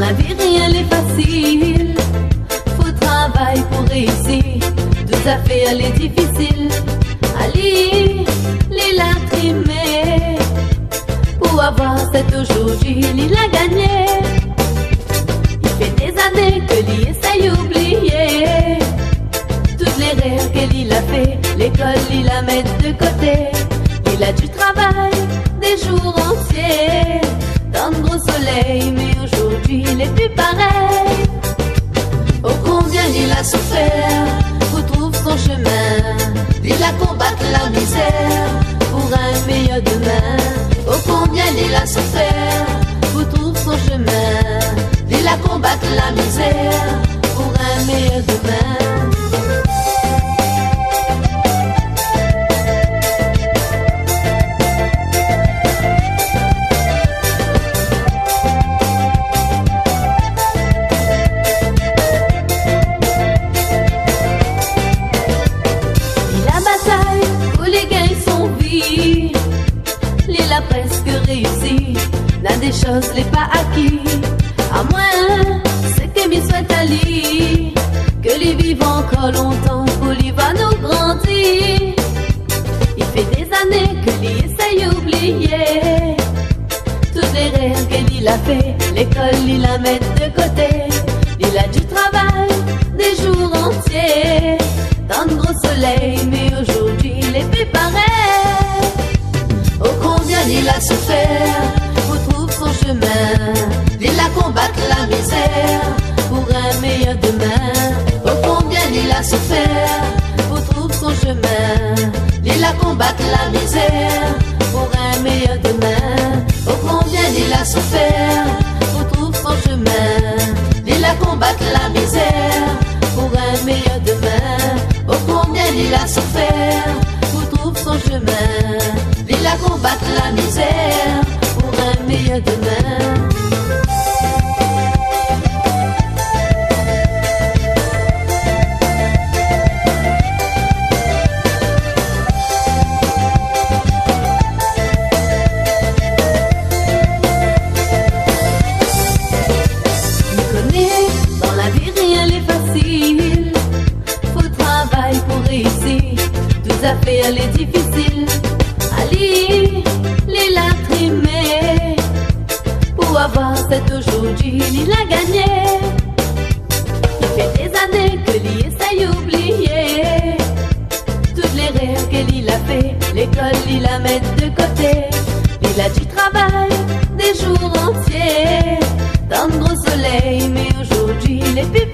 la vie rien n'est facile, faut travail pour réussir, tout à fait elle est difficile. Ali, il a trimé, pour avoir cet aujourd'hui, il a gagné. Il fait des années que l'il essaye d'oublier toutes les rêves qu'il a fait, l'école il la met de côté. Il a du travail des jours entiers, dans le gros soleil, mais aujourd'hui il n'est plus pareil. Oh combien il a souffert pour trouver son chemin, il a combattu la misère pour un meilleur demain. Oh combien il a souffert pour trouver son chemin, il a combattu la misère pour un meilleur demain. Il a presque réussi, n'a des choses n'est pas acquis, à moins c'est que m'y soit Ali, que les vivent encore longtemps, pour lui va nous grandir. Il fait des années que l'il essaye d'oublier toutes les rêves qu'il a fait, l'école il la met de côté. Il a du travail des jours entiers, dans le gros soleil, mais aujourd'hui il est plus pareil. Oh combien il a souffert pour trouver son chemin, il a combattu la misère pour un meilleur demain. Oh combien il a souffert pour trouver son chemin, il a combattu la misère pour un meilleur demain. Oh combien il a souffert pour trouver son chemin, il a combattu la misère pour un meilleur demain. Oh combien il a souffert pour trouver son chemin, il a combattu la misère pour un meilleur demain. Il connaît, dans la vie rien n'est facile, faut travail pour réussir, tout à fait elle est difficile. Ali, il a trimé, pour avoir cet aujourd'hui, il a gagné. Il fait des années que l'il essaye d'oublier toutes les rêves qu'il a fait, l'école il la met de côté. Il a du travail des jours entiers, dans le gros soleil, mais aujourd'hui il est plus